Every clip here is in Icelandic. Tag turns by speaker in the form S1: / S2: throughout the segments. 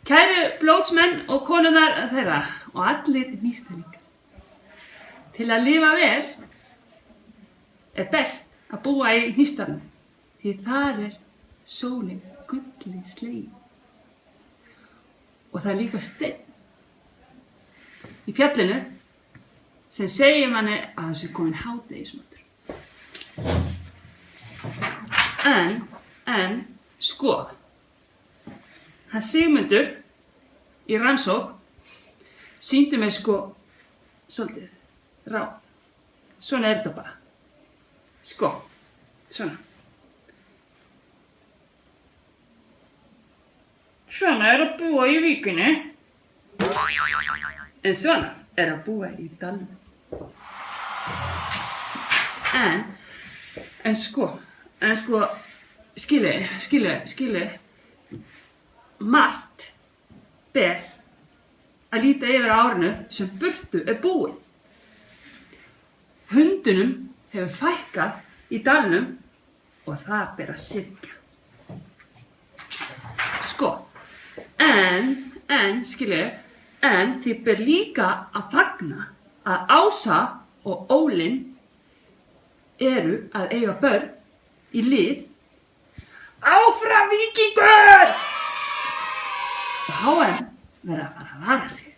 S1: Kæru blótsmenn og konurnar þeirra og allir nýstælingar. Til að lifa vel best að búa í Hnífsdalnum, því þar sólin gulli slegin. Og það líka steinn í fjallinu sem segir manni að það sé komin hádegismatur. En sko, hann Sigmundur í rannsókn sýndi mér sko svolítið ráð. Svona þetta bara. Sko, svona. Svona að búa í Víkinni, en svona að búa í dalnum. En sko, skilu, margt ber að líta yfir árinu sem burtu búið. Hundunum hefur fækkað í dalnum og það ber að syrgja. Sko, en því ber líka að fagna að Ása og Ólin að eiga börn í lið. Áfram Víkingur! Og HM verður að fara að vara sig.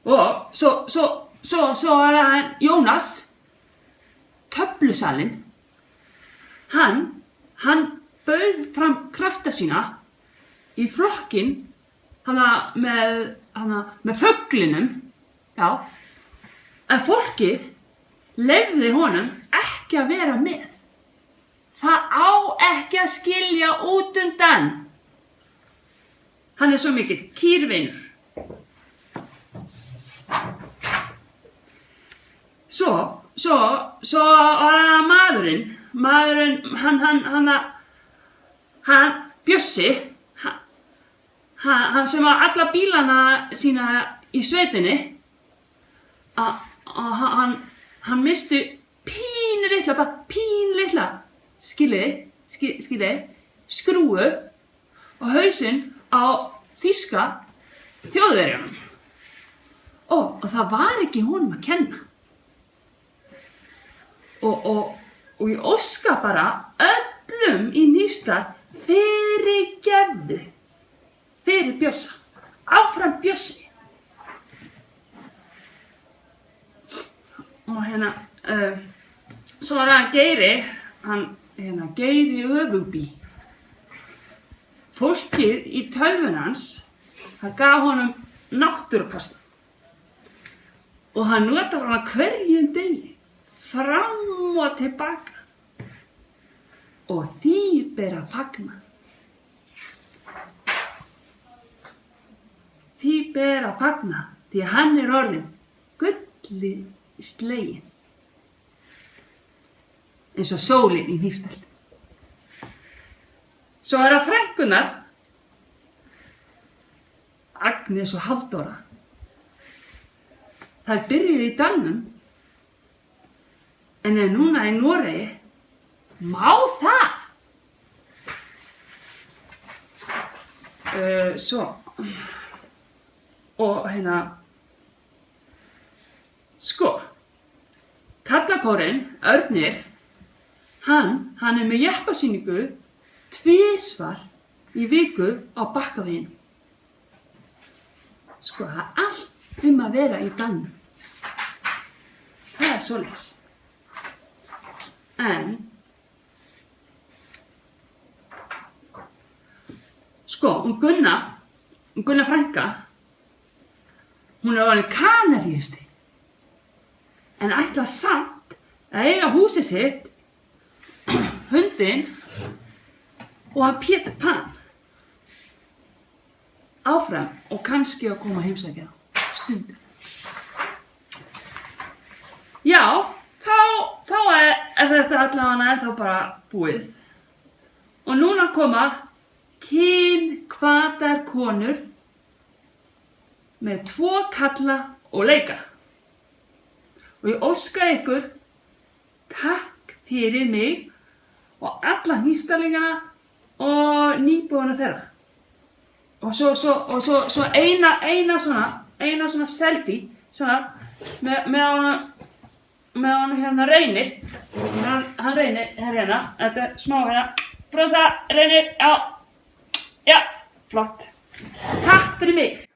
S1: Og svo hann Jónas, töflusalinn, hann bauð fram krafta sína í flokkinn með fuglinum, já, en fólkið leyfði honum ekki að vera með. Það á ekki að skilja út undan. Hann svo mikill kýrvinur. Svo var maðurinn, hann Bjössi, hann sem var alla bílana sína í sveitinni, hann misti pínlitla, skiljiði, skrúfu og hausinn á þýska Þjóðverjanum. Og það var ekki honum að kenna. Og ég óska bara öllum í Hnífsdal fyrirgefðu fyrir Bjössa. Áfram Bjössi. Og svo var hann Geiri, Geiri Öfugby. Fólkið í tölvun hans, það gaf honum náttúrupasta. Og hann notar hana hverjum degi, fram og tilbaka. Og því ber að fagna. Því ber að fagna, því hann orðinn gulli slegin. Eins og sólin í Hnífsdal. Svo það frænkurnar, Agnes og Halldóra. Þær byrjuðu í dalnum, en núna í Noregi. Má það? Og sko, kallakórinn, Örnir, hann með jeppasýningu tvisvar í viku á Bakkaveginn. Sko, það allt að vera í dalnum. Það svoleiðis. En sko, Gunna frænka, hún orðin kanaríusti, en ætla samt að eiga húsið sitt, hundinn og hann Pétur Pan. Áfram og kannski að koma að heimsækja þá stundum. Já, þá þetta allavega ennþá bara búið. Og núna koma kynhvatar konur með 2 kalla og leika. Og ég óska ykkur takk fyrir mig og alla Hnífsdalingana og nýbúinu þeirra. Og svo eina svona selfie, svona, með hann hérna Reynir, hann Reynir hérna, þetta smá hérna, brosa, Reynir, já, flott. Takk fyrir mig.